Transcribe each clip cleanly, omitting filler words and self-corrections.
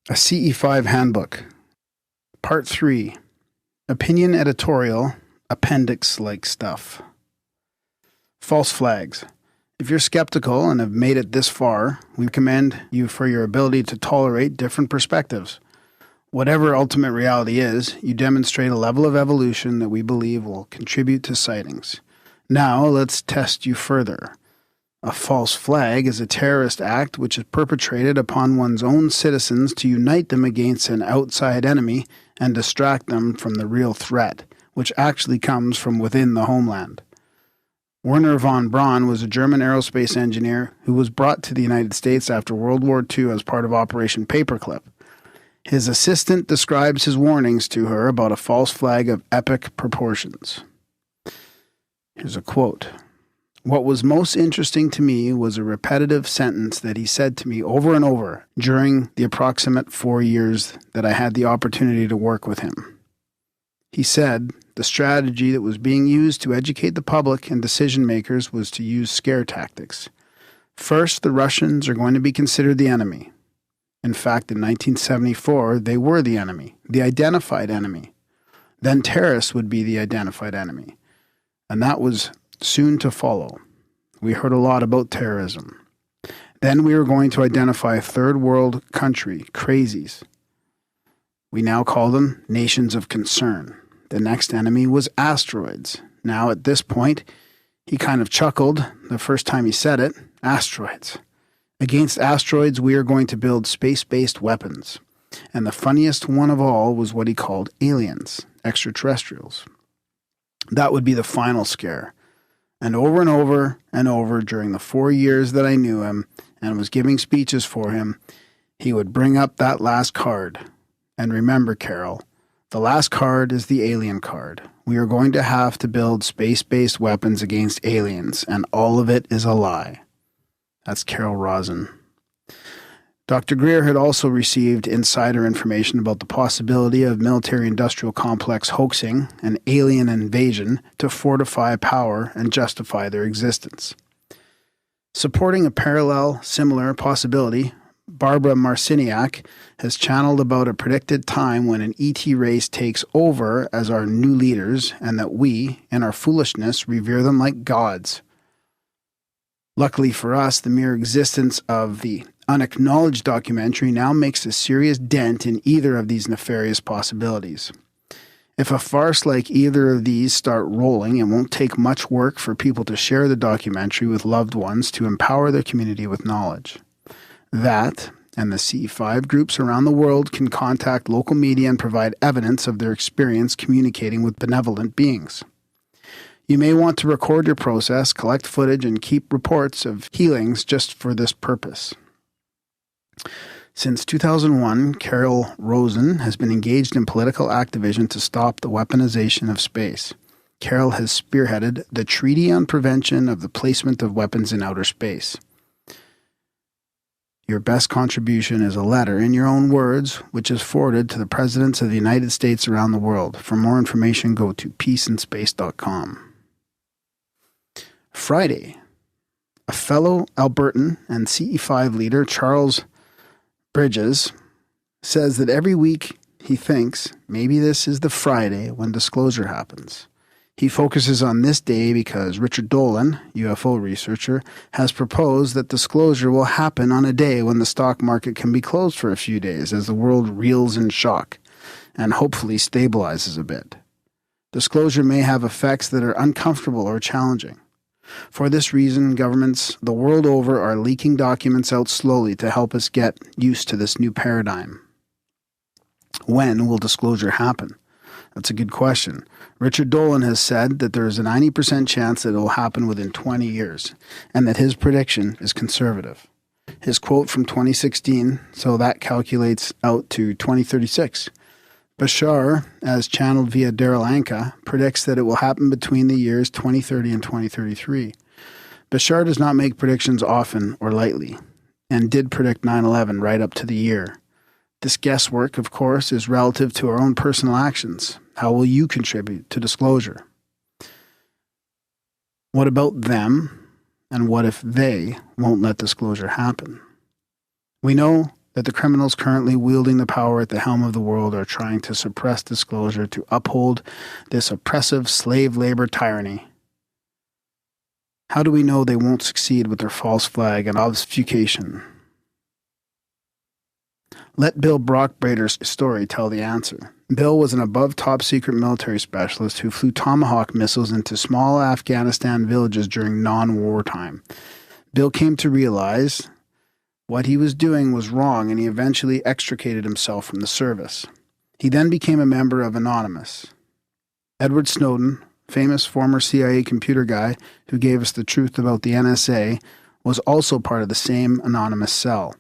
A CE-5 Handbook. Part 3. Opinion Editorial, Appendix-like Stuff. False flags. If you're skeptical and have made it this far, we commend you for your ability to tolerate different perspectives. Whatever ultimate reality is, you demonstrate a level of evolution that we believe will contribute to sightings. Now, let's test you further. A false flag is a terrorist act which is perpetrated upon one's own citizens to unite them against an outside enemy and distract them from the real threat, which actually comes from within the homeland. Werner von Braun was a German aerospace engineer who was brought to the United States after World War II as part of Operation Paperclip. His assistant describes his warnings to her about a false flag of epic proportions. Here's a quote. What was most interesting to me was a repetitive sentence that he said to me over and over during the approximate 4 years that I had the opportunity to work with him. He said the strategy that was being used to educate the public and decision makers was to use scare tactics. First, the Russians are going to be considered the enemy. In fact, in 1974, they were the enemy, the identified enemy. Then terrorists would be the identified enemy. And that was soon to follow. We heard a lot about terrorism. Then we were going to identify a third world country, crazies. We now call them nations of concern. The next enemy was asteroids. Now at this point, he kind of chuckled the first time he said it, asteroids. Against asteroids, we are going to build space-based weapons. And the funniest one of all was what he called aliens, extra-terrestrials. That would be the final scare. And over and over during the 4 years that I knew him and was giving speeches for him, he would bring up that last card. And remember, Carol, the last card is the alien card. We are going to have to build space-based weapons against aliens, and all of it is a lie. That's Carol Rosin. Dr. Greer had also received insider information about the possibility of military-industrial complex hoaxing an alien invasion to fortify power and justify their existence. Supporting a parallel, similar possibility, Barbara Marciniak has channeled about a predicted time when an ET race takes over as our new leaders and that we, in our foolishness, revere them like gods. Luckily for us, the mere existence of the unacknowledged documentary now makes a serious dent in either of these nefarious possibilities. If a farce like either of these start rolling, it won't take much work for people to share the documentary with loved ones to empower their community with knowledge. That, and the CE-5 groups around the world can contact local media and provide evidence of their experience communicating with benevolent beings. You may want to record your process, collect footage, and keep reports of healings just for this purpose. Since 2001, Carol Rosin has been engaged in political activism to stop the weaponization of space. Carol has spearheaded the Treaty on Prevention of the Placement of Weapons in Outer Space. Your best contribution is a letter in your own words, which is forwarded to the presidents of the United States around the world. For more information, go to peaceinspace.com. Friday, a fellow Albertan and CE-5 leader, Charles Bridges, says that every week he thinks maybe this is the Friday when disclosure happens. He focuses on this day because Richard Dolan, UFO researcher, has proposed that disclosure will happen on a day when the stock market can be closed for a few days as the world reels in shock and hopefully stabilizes a bit. Disclosure may have effects that are uncomfortable or challenging. For this reason, governments the world over are leaking documents out slowly to help us get used to this new paradigm. When will disclosure happen? That's a good question. Richard Dolan has said that there is a 90% chance that it will happen within 20 years, and that his prediction is conservative. His quote from 2016, so that calculates out to 2036. Bashar, as channeled via Daryl Anka, predicts that it will happen between the years 2030 and 2033. Bashar does not make predictions often or lightly, and did predict 9/11 right up to the year. This guesswork, of course, is relative to our own personal actions. How will you contribute to disclosure? What about them, and what if they won't let disclosure happen? We know that the criminals currently wielding the power at the helm of the world are trying to suppress disclosure to uphold this oppressive slave labor tyranny. How do we know they won't succeed with their false flag and obfuscation? Let Bill Brockbrader's story tell the answer. Bill was an above top-secret military specialist who flew Tomahawk missiles into small Afghanistan villages during non-war time. Bill came to realize what he was doing was wrong, and he eventually extricated himself from the service. He then became a member of Anonymous. Edward Snowden, famous former CIA computer guy who gave us the truth about the NSA, was also part of the same anonymous cell.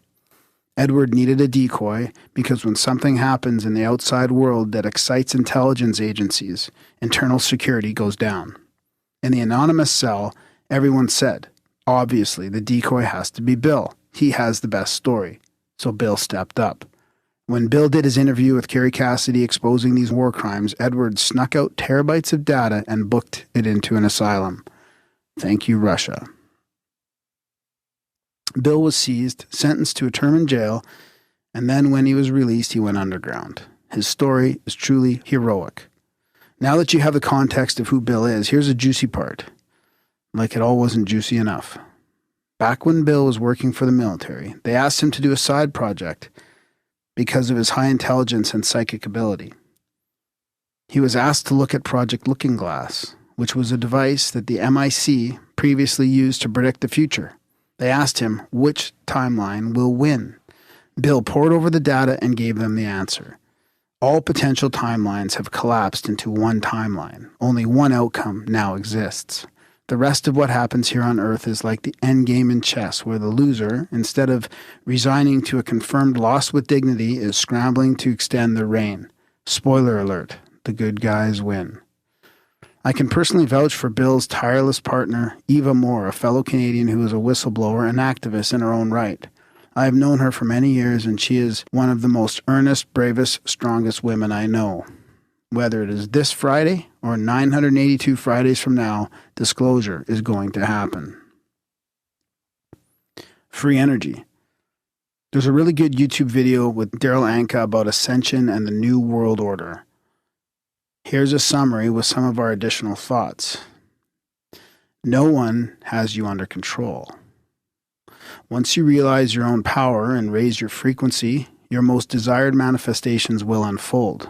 Edward needed a decoy because when something happens in the outside world that excites intelligence agencies, internal security goes down. In the anonymous cell, everyone said, obviously the decoy has to be Bill. He has the best story. So Bill stepped up. When Bill did his interview with Kerry Cassidy exposing these war crimes, Edward snuck out terabytes of data and booked it into an asylum. Thank you, Russia. Bill was seized, sentenced to a term in jail, and then when he was released, he went underground. His story is truly heroic. Now that you have the context of who Bill is, here's a juicy part. Like it all wasn't juicy enough. Back when Bill was working for the military, they asked him to do a side project because of his high intelligence and psychic ability. He was asked to look at Project Looking Glass, which was a device that the MI6 previously used to predict the future. They asked him which timeline will win. Bill pored over the data and gave them the answer. All potential timelines have collapsed into one timeline. Only one outcome now exists. The rest of what happens here on Earth is like the end game in chess, where the loser, instead of resigning to a confirmed loss with dignity, is scrambling to extend their reign. Spoiler alert, the good guys win. I can personally vouch for Bill's tireless partner, Eva Moore, a fellow Canadian who is a whistleblower and activist in her own right. I have known her for many years, and she is one of the most earnest, bravest, strongest women I know. Whether it is this Friday or 982 Fridays from now, disclosure is going to happen. Free energy. There's a really good YouTube video with Daryl Anka about ascension and the New World Order. Here's a summary with some of our additional thoughts. No one has you under control. Once you realize your own power and raise your frequency, your most desired manifestations will unfold.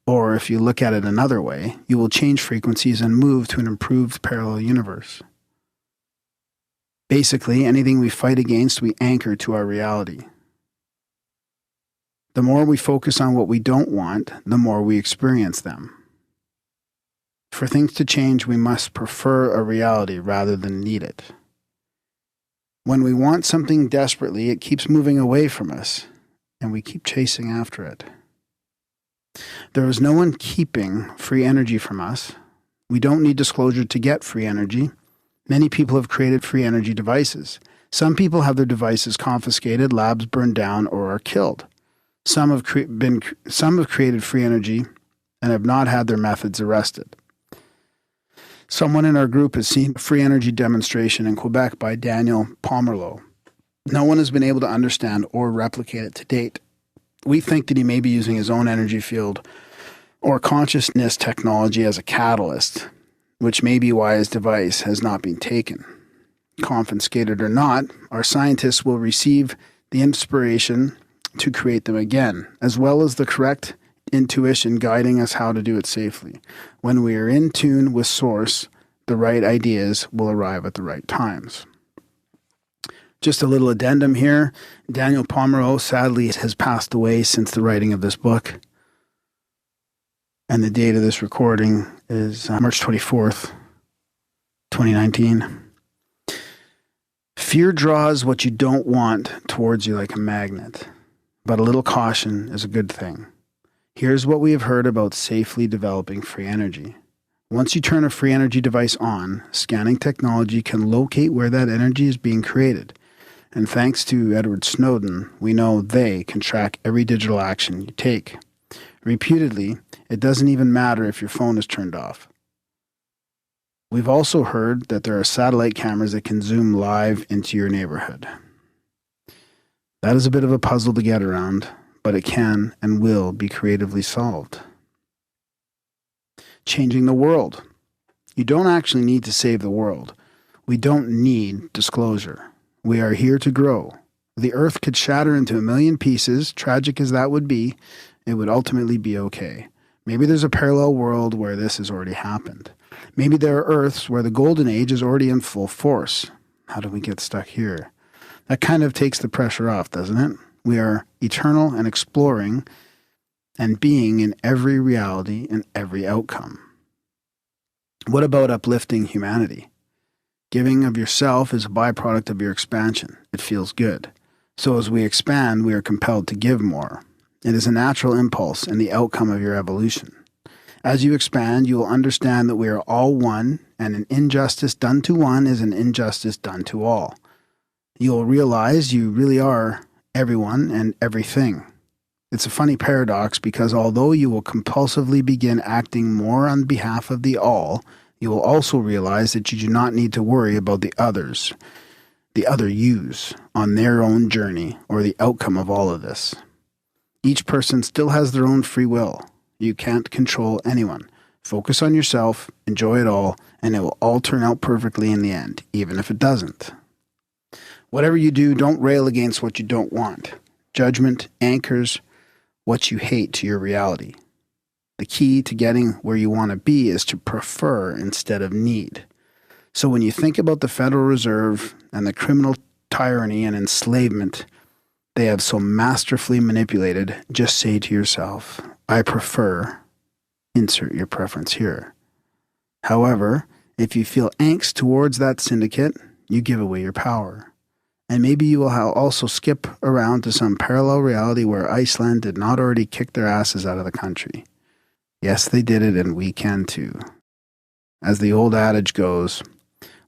Or, if you look at it another way, you will change frequencies and move to an improved parallel universe. Basically, anything we fight against, we anchor to our reality. The more we focus on what we don't want, the more we experience them. For things to change, we must prefer a reality rather than need it. When we want something desperately, it keeps moving away from us, and we keep chasing after it. There is no one keeping free energy from us. We don't need disclosure to get free energy. Many people have created free energy devices. Some people have their devices confiscated, labs burned down, or are killed. Some have created free energy and have not had their methods arrested. Someone in our group has seen a free energy demonstration in Quebec by Daniel Pomerleau. No one has been able to understand or replicate it to date. We think that he may be using his own energy field or consciousness technology as a catalyst, which may be why his device has not been taken. Confiscated or not, our scientists will receive the inspiration to create them again, as well as the correct intuition guiding us how to do it safely. When we are in tune with Source, the right ideas will arrive at the right times. Just a little addendum here. Daniel Pomerleau sadly has passed away since the writing of this book. And the date of this recording is March 24th, 2019. Fear draws what you don't want towards you like a magnet. But a little caution is a good thing. Here's what we have heard about safely developing free energy. Once you turn a free energy device on, scanning technology can locate where that energy is being created. And thanks to Edward Snowden, we know they can track every digital action you take. Reputedly, it doesn't even matter if your phone is turned off. We've also heard that there are satellite cameras that can zoom live into your neighborhood. That is a bit of a puzzle to get around, but it can and will be creatively solved. Changing the world. You don't actually need to save the world. We don't need disclosure. We are here to grow. The earth could shatter into a million pieces, tragic as that would be, it would ultimately be okay. Maybe there's a parallel world where this has already happened. Maybe there are Earths where the golden age is already in full force. How do we get stuck here? That kind of takes the pressure off, doesn't it? We are eternal and exploring and being in every reality and every outcome. What about uplifting humanity? Giving of yourself is a byproduct of your expansion. It feels good. So as we expand, we are compelled to give more. It is a natural impulse and the outcome of your evolution. As you expand, you will understand that we are all one, and an injustice done to one is an injustice done to all. You will realize you really are everyone and everything. It's a funny paradox because although you will compulsively begin acting more on behalf of the all, you will also realize that you do not need to worry about the others, the other yous, on their own journey or the outcome of all of this. Each person still has their own free will. You can't control anyone. Focus on yourself, enjoy it all, and it will all turn out perfectly in the end, even if it doesn't. Whatever you do, don't rail against what you don't want. Judgment anchors what you hate to your reality. The key to getting where you want to be is to prefer instead of need. So when you think about the Federal Reserve and the criminal tyranny and enslavement they have so masterfully manipulated, just say to yourself, I prefer, insert your preference here. However, if you feel angst towards that syndicate, you give away your power. And maybe you will also skip around to some parallel reality where Iceland did not already kick their asses out of the country. Yes, they did it, and we can too. As the old adage goes,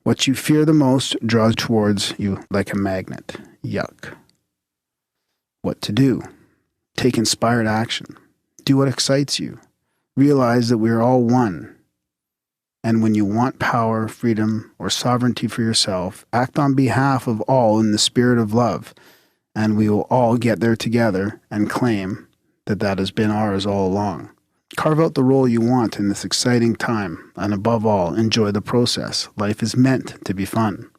what you fear the most draws towards you like a magnet. Yuck. What to do? Take inspired action. Do what excites you. Realize that we are all one. And when you want power, freedom, or sovereignty for yourself, act on behalf of all in the spirit of love, and we will all get there together and claim that that has been ours all along. Carve out the role you want in this exciting time, and above all, enjoy the process. Life is meant to be fun.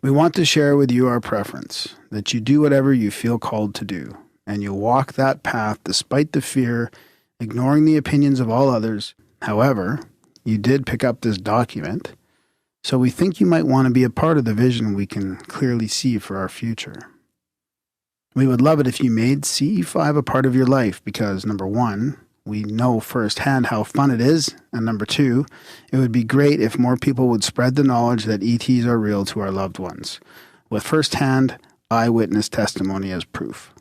We want to share with you our preference, that you do whatever you feel called to do, and you walk that path despite the fear, ignoring the opinions of all others. However, you did pick up this document, so we think you might want to be a part of the vision we can clearly see for our future. We would love it if you made CE-5 a part of your life because, number one, we know firsthand how fun it is, and number two, it would be great if more people would spread the knowledge that ETs are real to our loved ones, with firsthand eyewitness testimony as proof.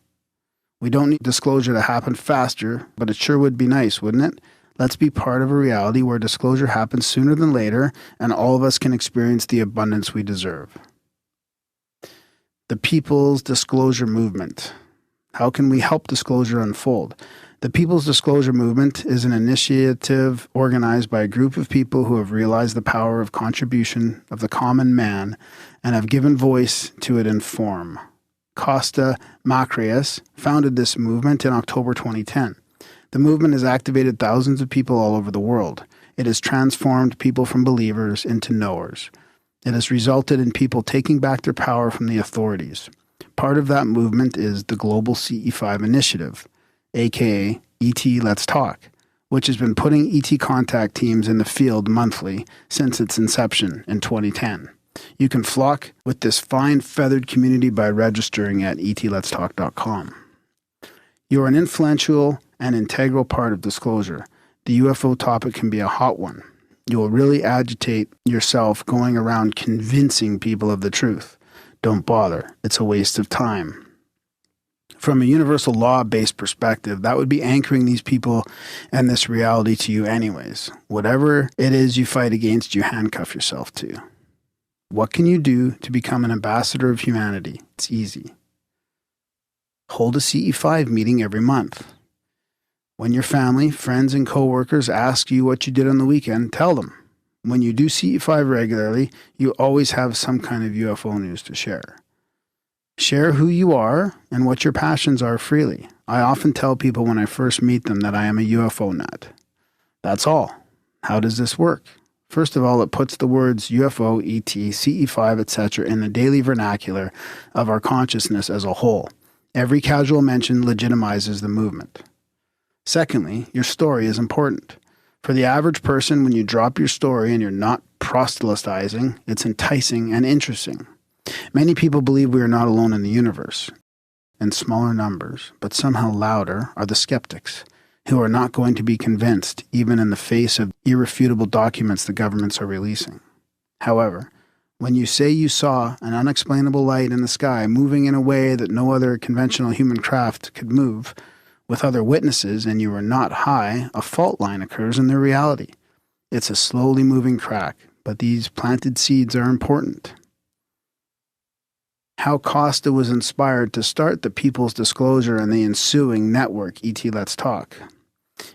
We don't need disclosure to happen faster, but it sure would be nice, wouldn't it? Let's be part of a reality where disclosure happens sooner than later, and all of us can experience the abundance we deserve. The People's Disclosure Movement. How can we help disclosure unfold? The People's Disclosure Movement is an initiative organized by a group of people who have realized the power of contribution of the common man and have given voice to it in form. Costa Macraeus founded this movement in October 2010. The movement has activated thousands of people all over the world. It has transformed people from believers into knowers. It has resulted in people taking back their power from the authorities. Part of that movement is the Global CE-5 Initiative, aka ET Let's Talk, which has been putting ET contact teams in the field monthly since its inception in 2010. You can flock with this fine feathered community by registering at etletstalk.com. You are an influential and integral part of disclosure. The UFO topic can be a hot one. You will really agitate yourself going around convincing people of the truth. Don't bother. It's a waste of time. From a universal law-based perspective, that would be anchoring these people and this reality to you anyways. Whatever it is you fight against, you handcuff yourself to. What can you do to become an ambassador of humanity? It's easy. Hold a CE-5 meeting every month. When your family, friends, and coworkers ask you what you did on the weekend, tell them. When you do CE-5 regularly, you always have some kind of UFO news to share. Share who you are and what your passions are freely. I often tell people when I first meet them that I am a UFO nut. That's all. How does this work? First of all, it puts the words UFO, ET, CE-5, etc. in the daily vernacular of our consciousness as a whole. Every casual mention legitimizes the movement. Secondly, your story is important. For the average person, when you drop your story and you're not proselytizing, it's enticing and interesting. Many people believe we are not alone in the universe. In smaller numbers, but somehow louder, are the skeptics, who are not going to be convinced, even in the face of irrefutable documents the governments are releasing. However, when you say you saw an unexplainable light in the sky moving in a way that no other conventional human craft could move, with other witnesses, and you are not high, a fault line occurs in their reality. It's a slowly moving crack, but these planted seeds are important. How Costa was inspired to start the People's Disclosure and the ensuing network ET Let's Talk.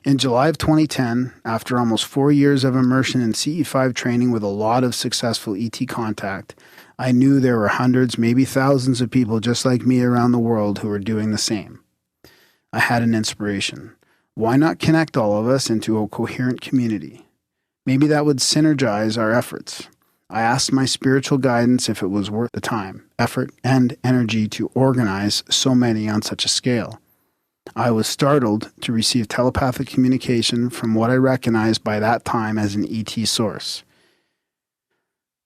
In July of 2010, after almost 4 years of immersion in CE-5 training with a lot of successful ET contact, I knew there were hundreds, maybe thousands of people just like me around the world who were doing the same. I had an inspiration. Why not connect all of us into a coherent community? Maybe that would synergize our efforts. I asked my spiritual guidance if it was worth the time, effort, and energy to organize so many on such a scale. I was startled to receive telepathic communication from what I recognized by that time as an ET source.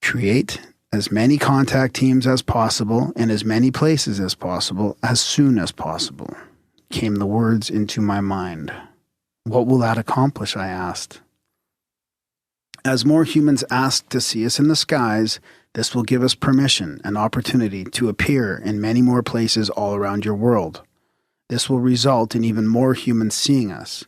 Create as many contact teams as possible in as many places as possible as soon as possible, came the words into my mind. What will that accomplish? I asked. As more humans ask to see us in the skies, this will give us permission and opportunity to appear in many more places all around your world. This will result in even more humans seeing us,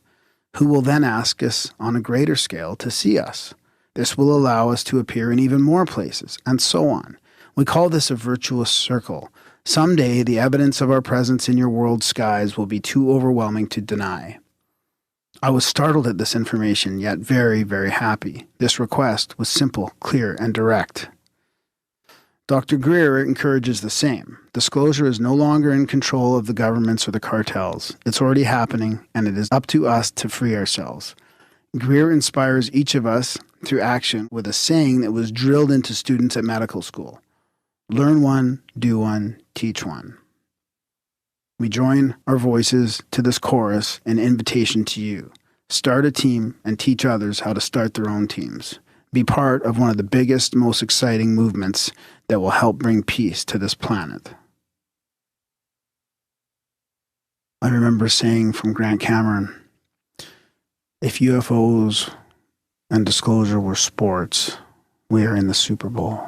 who will then ask us on a greater scale to see us. This will allow us to appear in even more places, and so on. We call this a virtuous circle. Someday, the evidence of our presence in your world's skies will be too overwhelming to deny. I was startled at this information, yet very, very happy. This request was simple, clear, and direct. Dr. Greer encourages the same. Disclosure is no longer in control of the governments or the cartels. It's already happening, and it is up to us to free ourselves. Greer inspires each of us through action with a saying that was drilled into students at medical school. Learn one, do one, teach one. We join our voices to this chorus, an invitation to you. Start a team and teach others how to start their own teams. Be part of one of the biggest, most exciting movements that will help bring peace to this planet. I remember saying from Grant Cameron, if UFOs and disclosure were sports, we are in the Super Bowl.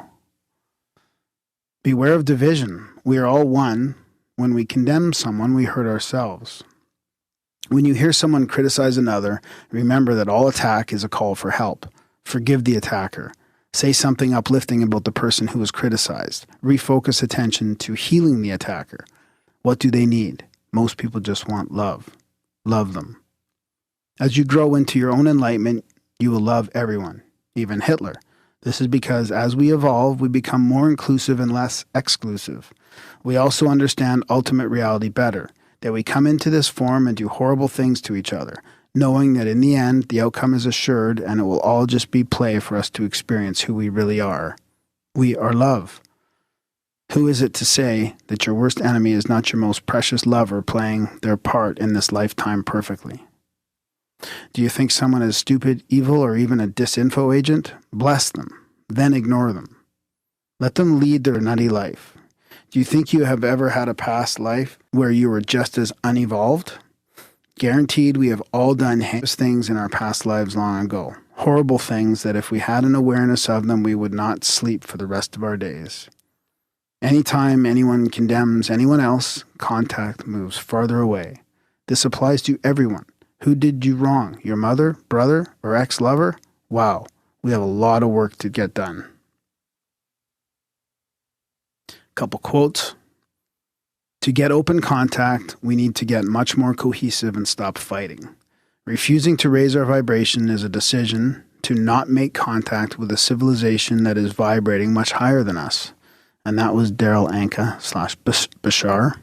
Beware of division. We are all one. When we condemn someone, we hurt ourselves. When you hear someone criticize another, remember that all attack is a call for help. Forgive the attacker. Say something uplifting about the person who was criticized. Refocus attention to healing the attacker. What do they need? Most people just want love. Love them. As you grow into your own enlightenment, you will love everyone, even Hitler. This is because as we evolve, we become more inclusive and less exclusive. We also understand ultimate reality better, that we come into this form and do horrible things to each other, knowing that in the end, the outcome is assured and it will all just be play for us to experience who we really are. We are love. Who is it to say that your worst enemy is not your most precious lover playing their part in this lifetime perfectly? Do you think someone is stupid, evil, or even a disinfo agent? Bless them, then ignore them. Let them lead their nutty life. Do you think you have ever had a past life where you were just as unevolved? Guaranteed we have all done heinous things in our past lives long ago. Horrible things that if we had an awareness of them, we would not sleep for the rest of our days. Anytime anyone condemns anyone else, contact moves farther away. This applies to everyone. Who did you wrong? Your mother, brother, or ex-lover? Wow, we have a lot of work to get done. Couple quotes. To get open contact, we need to get much more cohesive and stop fighting. Refusing to raise our vibration is a decision to not make contact with a civilization that is vibrating much higher than us. and that was Daryl Anka / Bashar.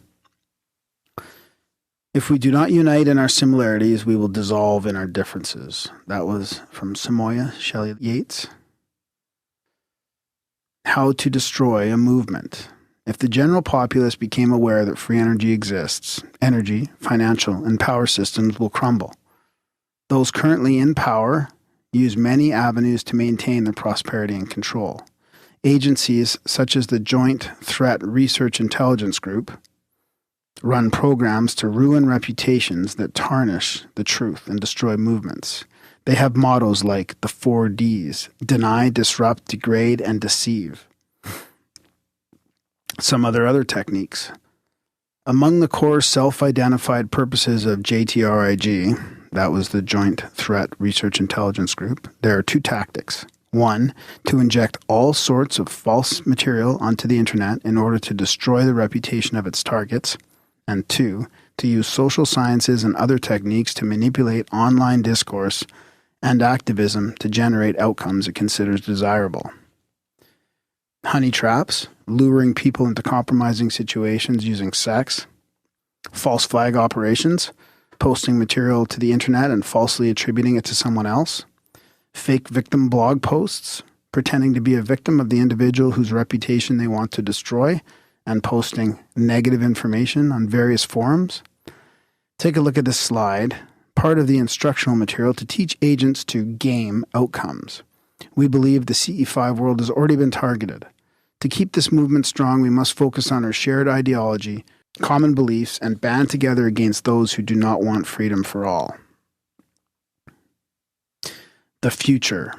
If we do not unite in our similarities, we will dissolve in our differences. That was from Samoya Shelley Yates. How to destroy a movement. If the general populace became aware that free energy exists, energy, financial, and power systems will crumble. Those currently in power use many avenues to maintain their prosperity and control. Agencies such as the Joint Threat Research Intelligence Group run programs to ruin reputations that tarnish the truth and destroy movements. They have mottos like the 4 Ds: deny, disrupt, degrade, and deceive. Some other techniques. Among the core self-identified purposes of JTRIG, that was the Joint Threat Research Intelligence Group, there are 2 tactics. 1, to inject all sorts of false material onto the internet in order to destroy the reputation of its targets. And 2, to use social sciences and other techniques to manipulate online discourse and activism to generate outcomes it considers desirable. Honey traps, luring people into compromising situations using sex. False flag operations, posting material to the internet and falsely attributing it to someone else. Fake victim blog posts, pretending to be a victim of the individual whose reputation they want to destroy, and posting negative information on various forums. Take a look at this slide, part of the instructional material to teach agents to game outcomes. We believe the CE-5 world has already been targeted. To keep this movement strong, we must focus on our shared ideology, common beliefs, and band together against those who do not want freedom for all. The future.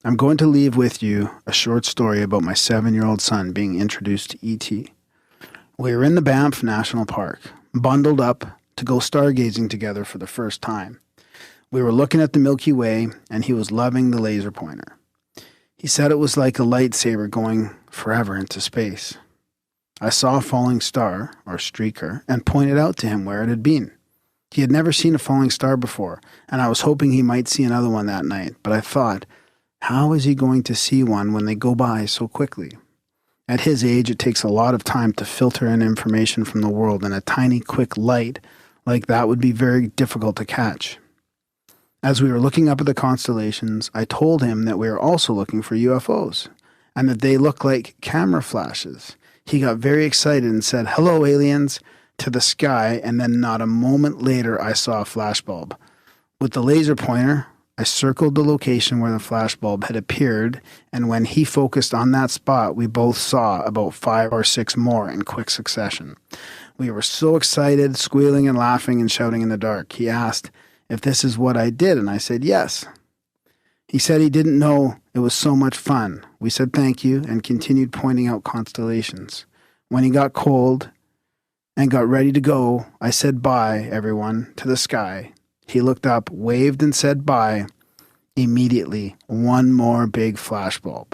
I'm going to leave with you a short story about my 7-year-old son being introduced to E.T. We were in the Banff National Park, bundled up to go stargazing together for the first time. We were looking at the Milky Way, and he was loving the laser pointer. He said it was like a lightsaber going forever into space. I saw a falling star, or streaker, and pointed out to him where it had been. He had never seen a falling star before, and I was hoping he might see another one that night, but I thought, how is he going to see one when they go by so quickly? At his age, it takes a lot of time to filter in information from the world, and a tiny, quick light like that would be very difficult to catch. As we were looking up at the constellations, I told him that we were also looking for UFOs, and that they look like camera flashes. He got very excited and said, "Hello, aliens," to the sky, and then not a moment later I saw a flashbulb. With the laser pointer, I circled the location where the flashbulb had appeared, and when he focused on that spot, we both saw about 5 or 6 more in quick succession. We were so excited, squealing and laughing and shouting in the dark. He asked if this is what I did, and I said yes. He said he didn't know it was so much fun. We said thank you and continued pointing out constellations. When he got cold and got ready to go, I said bye, everyone, to the sky. He looked up, waved, and said bye. Immediately, one more big flashbulb.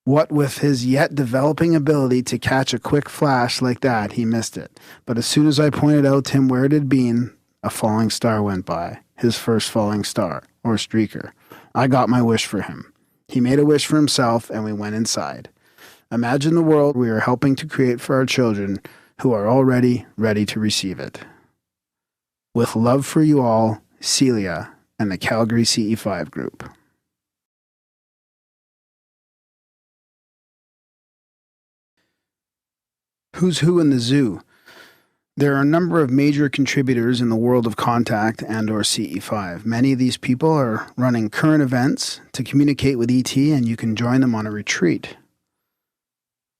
What with his yet developing ability to catch a quick flash like that, he missed it. But as soon as I pointed out to him where it had been, a falling star went by. His first falling star, or streaker. I got my wish for him. He made a wish for himself, and we went inside. Imagine the world we are helping to create for our children who are already ready to receive it. With love for you all, Celia and the Calgary CE-5 group. Who's who in the zoo? There are a number of major contributors in the world of contact and/or CE-5. Many of these people are running current events to communicate with ET, and you can join them on a retreat.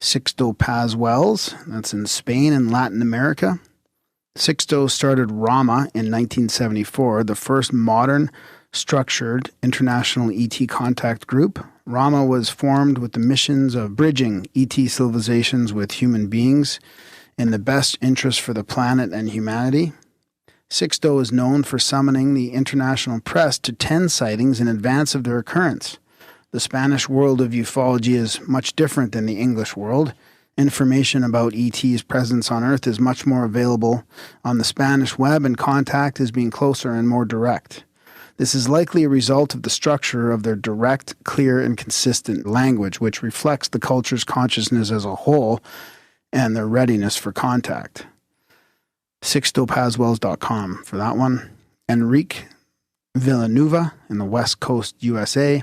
Sixto Paz Wells, that's in Spain and Latin America. Sixto started RAMA in 1974, the first modern, structured international ET contact group. RAMA was formed with the missions of bridging ET civilizations with human beings in the best interest for the planet and humanity. Sixto is known for summoning the international press to 10 sightings in advance of their occurrence. The Spanish world of ufology is much different than the English world. Information about ET's presence on Earth is much more available on the Spanish web, and contact is being closer and more direct. This is likely a result of the structure of their direct, clear, and consistent language, which reflects the culture's consciousness as a whole and their readiness for contact. Sixtopaswells.com for that one. Enrique Villanueva in the West Coast, USA.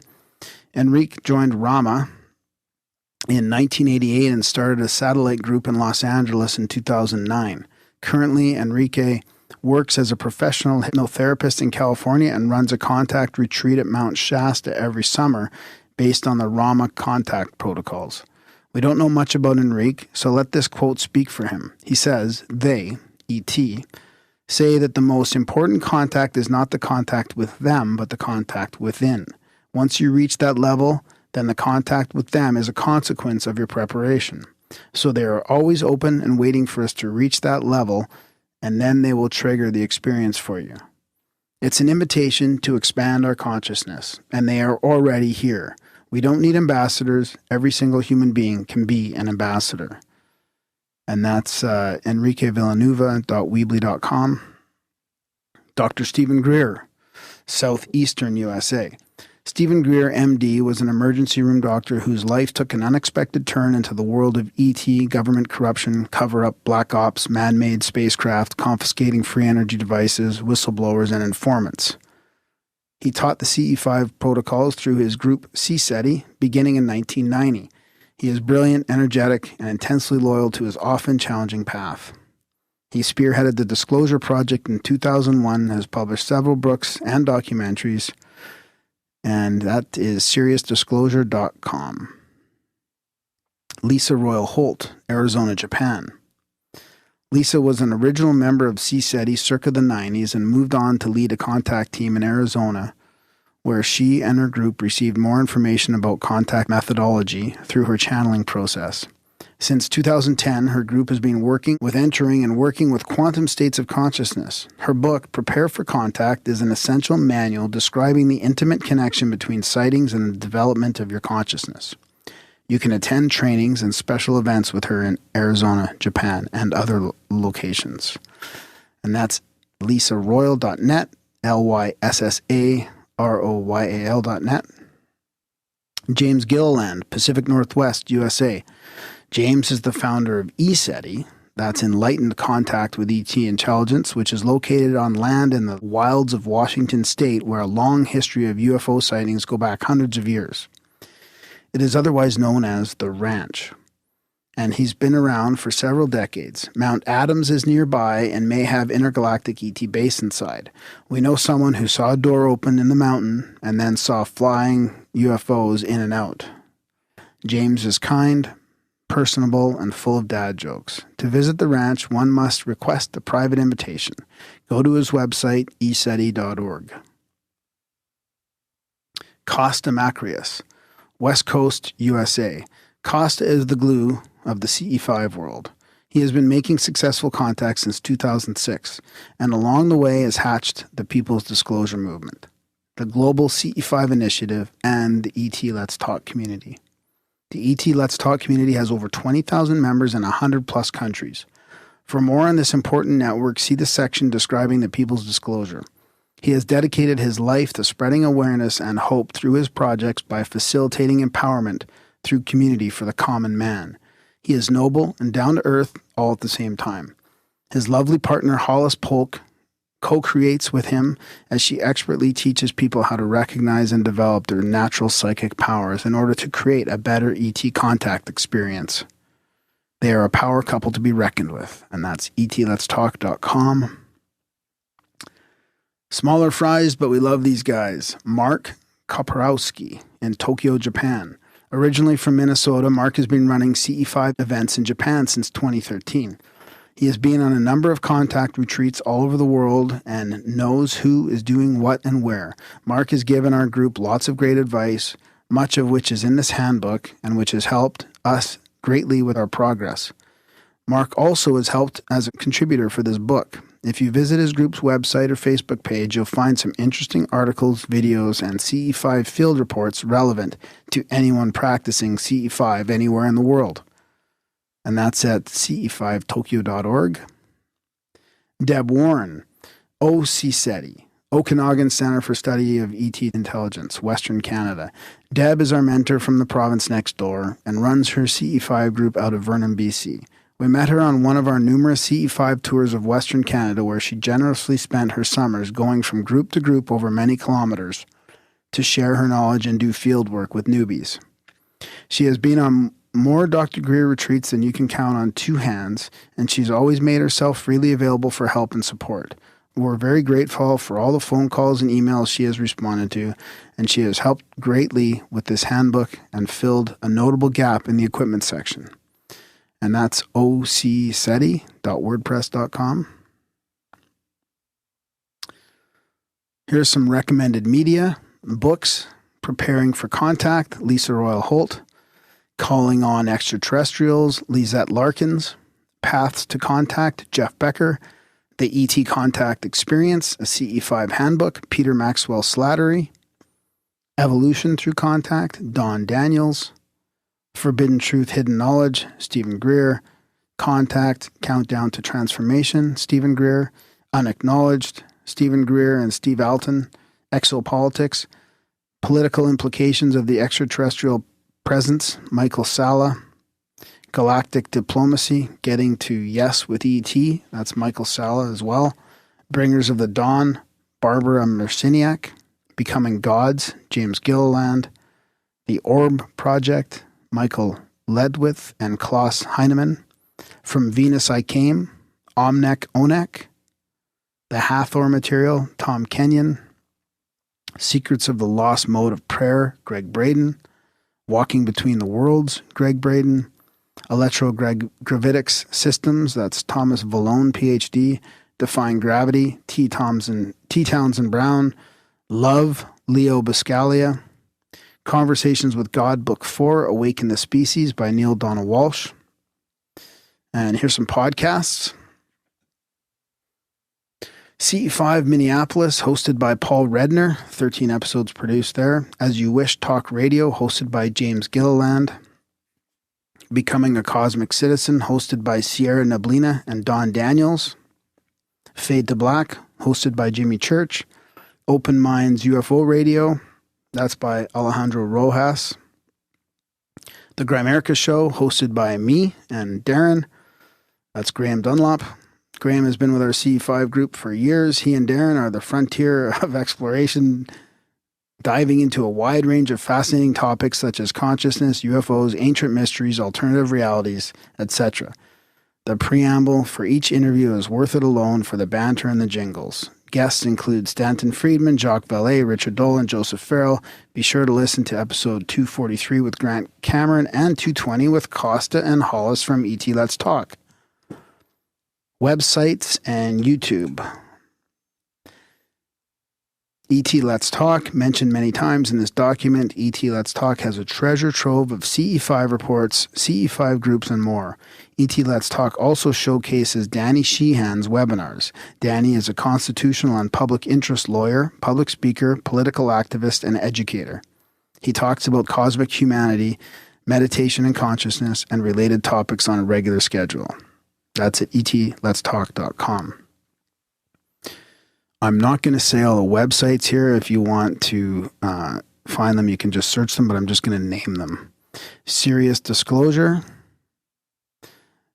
Enrique joined Rama in 1988 and started a satellite group in Los Angeles in 2009. Currently, Enrique works as a professional hypnotherapist in California and runs a contact retreat at Mount Shasta every summer based on the Rama contact protocols. We don't know much about Enrique, so let this quote speak for him. He says, "They, E.T., say that the most important contact is not the contact with them, but the contact within. Once you reach that level, then the contact with them is a consequence of your preparation. So they are always open and waiting for us to reach that level, and then they will trigger the experience for you. It's an invitation to expand our consciousness, and they are already here. We don't need ambassadors. Every single human being can be an ambassador." And that's enriquevillanueva.weebly.com. Dr. Stephen Greer, Southeastern USA. Stephen Greer, MD, was an emergency room doctor whose life took an unexpected turn into the world of ET, government corruption, cover-up, black ops, man-made spacecraft, confiscating free energy devices, whistleblowers, and informants. He taught the CE-5 protocols through his group CSETI beginning in 1990. He is brilliant, energetic, and intensely loyal to his often challenging path. He spearheaded the Disclosure Project in 2001 and has published several books and documentaries, and that is SeriousDisclosure.com. Lisa Royal Holt, Arizona, Japan. Lisa was an original member of CSETI circa the 90s and moved on to lead a contact team in Arizona, where she and her group received more information about contact methodology through her channeling process. Since 2010, her group has been working with entering and working with quantum states of consciousness. Her book, Prepare for Contact, is an essential manual describing the intimate connection between sightings and the development of your consciousness. You can attend trainings and special events with her in Arizona, Japan, and other locations. And that's lisaroyal.net, LYSSAROYAL.net. James Gilliland, Pacific Northwest, USA. James is the founder of ESETI, that's Enlightened Contact with ET Intelligence, which is located on land in the wilds of Washington State, where a long history of UFO sightings go back hundreds of years. It is otherwise known as the Ranch, and he's been around for several decades. Mount Adams is nearby and may have intergalactic ET base inside. We know someone who saw a door open in the mountain and then saw flying UFOs in and out. James is kind, personable, and full of dad jokes. To visit the ranch, one must request a private invitation. Go to his website, eseti.org. Costa Macrius, West Coast, USA. Costa is the glue of the CE-5 world. He has been making successful contacts since 2006, and along the way has hatched the People's Disclosure Movement, the Global CE-5 Initiative, and the ET Let's Talk community. The ET Let's Talk community has over 20,000 members in 100-plus countries. For more on this important network, see the section describing the People's Disclosure. He has dedicated his life to spreading awareness and hope through his projects by facilitating empowerment through community for the common man. He is noble and down to earth all at the same time. His lovely partner Hollis Polk co-creates with him as she expertly teaches people how to recognize and develop their natural psychic powers in order to create a better ET contact experience. They are a power couple to be reckoned with, and that's etletstalk.com. Smaller fries, but we love these guys. Mark Koporowski in Tokyo, Japan. Originally from Minnesota, Mark has been running CE-5 events in Japan since 2013. He has been on a number of contact retreats all over the world and knows who is doing what and where. Mark has given our group lots of great advice, much of which is in this handbook and which has helped us greatly with our progress. Mark also has helped as a contributor for this book. If you visit his group's website or Facebook page, you'll find some interesting articles, videos, and CE-5 field reports relevant to anyone practicing CE-5 anywhere in the world. And that's at ce5tokyo.org. Deb Warren, OCSETI, Okanagan Center for Study of ET Intelligence, Western Canada. Deb is our mentor from the province next door and runs her CE-5 group out of Vernon, BC. We met her on one of our numerous CE-5 tours of Western Canada, where she generously spent her summers going from group to group over many kilometers to share her knowledge and do field work with newbies. She has been on more Dr. Greer retreats than you can count on two hands, and she's always made herself freely available for help and support. We're very grateful for all the phone calls and emails she has responded to, and she has helped greatly with this handbook and filled a notable gap in the equipment section. And that's ocseti.wordpress.com. Here's some recommended media, books: Preparing for Contact, Lisa Royal Holt; Calling on Extra-Terrestrials, Lisette Larkins; Paths to Contact, Jeff Becker; The ET Contact Experience, a CE-5 handbook, Peter Maxwell Slattery; Evolution Through Contact, Don Daniels; Forbidden Truth, Hidden Knowledge, Stephen Greer; Contact, Countdown to Transformation, Stephen Greer; Unacknowledged, Stephen Greer and Steve Alton; Exopolitics, Political Implications of the Extraterrestrial Presence, Michael Sala; Galactic Diplomacy, Getting to Yes with ET, that's Michael Sala as well; Bringers of the Dawn, Barbara Merciniak; Becoming Gods, James Gilliland; The Orb Project, Michael Ledwith and Klaus Heinemann; From Venus I Came, Omnek Onek; The Hathor Material, Tom Kenyon; Secrets of the Lost Mode of Prayer, Greg Braden; Walking Between the Worlds, Greg Braden; Electrogravitics Systems, that's Thomas Vallone, PhD; Defying Gravity, T. Townsend Brown; Love, Leo Biscaglia; Conversations with God, Book 4, Awaken the Species by Neil Donald Walsh. And here's some podcasts. CE-5 Minneapolis, hosted by Paul Redner, 13 episodes produced there. As You Wish Talk Radio, hosted by James Gilliland. Becoming a Cosmic Citizen, hosted by Sierra Neblina and Don Daniels. Fade to Black, hosted by Jimmy Church. Open Minds UFO Radio, that's by Alejandro Rojas. The Grimerica Show, hosted by me and Darren, that's Graham Dunlop. Graham has been with our CE-5 group for years. He and Darren are the frontier of exploration, diving into a wide range of fascinating topics such as consciousness, UFOs, ancient mysteries, alternative realities, etc. The preamble for each interview is worth it alone for the banter and the jingles. Guests include Stanton Friedman, Jacques Vallée, Richard Dolan, Joseph Farrell. Be sure to listen to episode 243 with Grant Cameron and 220 with Costa and Hollis from ET Let's Talk. Websites and YouTube. ET Let's Talk, mentioned many times in this document. ET Let's Talk has a treasure trove of CE-5 reports, CE-5 groups, and more. ET Let's Talk also showcases Danny Sheehan's webinars. Danny is a constitutional and public interest lawyer, public speaker, political activist, and educator. He talks about cosmic humanity, meditation and consciousness, and related topics on a regular schedule. That's at etletstalk.com. I'm not going to say all the websites here. If you want to find them, you can just search them, but I'm just going to name them. Serious Disclosure,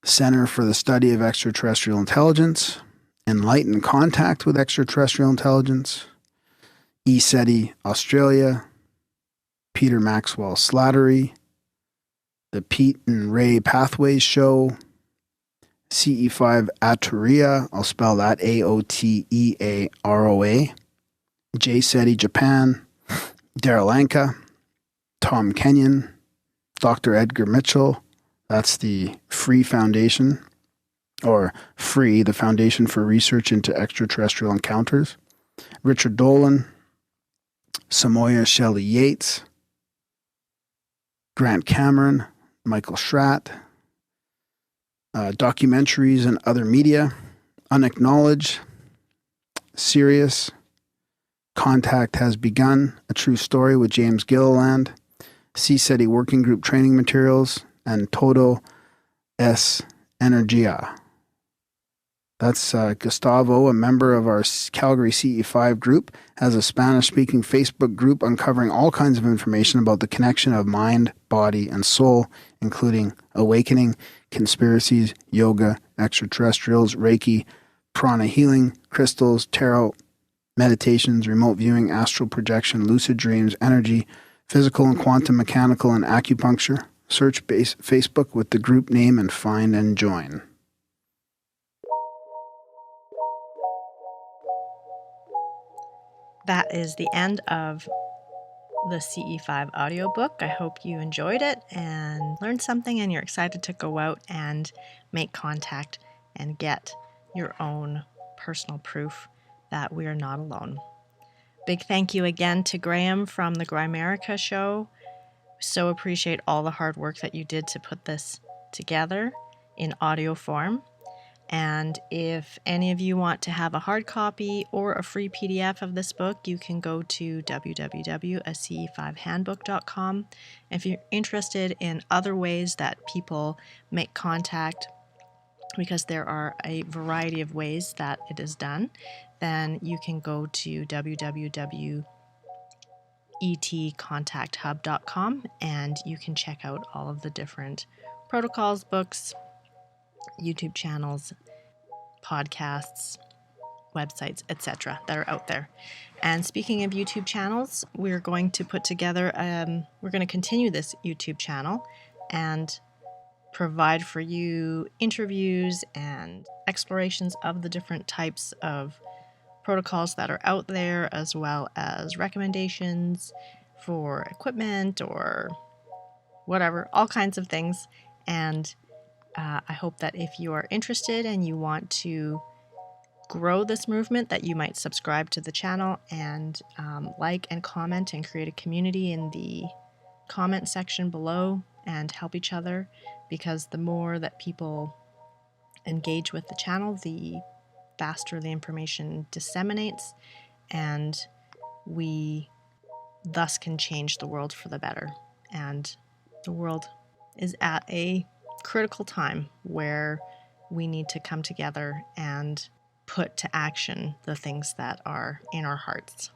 Center for the Study of Extraterrestrial Intelligence, Enlightened Contact with Extraterrestrial Intelligence, ECETI Australia, Peter Maxwell Slattery, The Pete and Ray Pathways Show, CE-5 Aturia, I'll spell that AOTEAROA, JSETI Japan, Daryl Anka, Tom Kenyon, Dr. Edgar Mitchell, that's the Free Foundation, or FREE, the Foundation for Research into Extraterrestrial Encounters, Richard Dolan, Samoya Shelley Yates, Grant Cameron, Michael Schratt, documentaries and other media, Unacknowledged, Sirius, Contact Has Begun, A True Story with James Gilliland, CSETI Working Group Training Materials, and Todo es Energia. That's Gustavo, a member of our Calgary CE-5 group, has a Spanish-speaking Facebook group uncovering all kinds of information about the connection of mind, body, and soul, including awakening, conspiracies, yoga, extraterrestrials, Reiki, prana healing, crystals, tarot, meditations, remote viewing, astral projection, lucid dreams, energy, physical and quantum mechanical, and acupuncture. Search Facebook with the group name and find and join. That is the end of the CE-5 audiobook. I hope you enjoyed it and learned something, and you're excited to go out and make contact and get your own personal proof that we are not alone. Big thank you again to Graham from the Grimerica Show. So appreciate all the hard work that you did to put this together in audio form. And if any of you want to have a hard copy or a free PDF of this book, you can go to www.ce5handbook.com. If you're interested in other ways that people make contact, because there are a variety of ways that it is done, then you can go to www.etcontacthub.com and you can check out all of the different protocols, books, YouTube channels, podcasts, websites, etc. that are out there. And speaking of YouTube channels, we're going to put together, we're going to continue this YouTube channel and provide for you interviews and explorations of the different types of protocols that are out there, as well as recommendations for equipment or whatever, all kinds of things. And I hope that if you are interested and you want to grow this movement, that you might subscribe to the channel and like and comment and create a community in the comment section below and help each other, because the more that people engage with the channel, the faster the information disseminates, and we thus can change the world for the better. And the world is at a critical time where we need to come together and put to action the things that are in our hearts.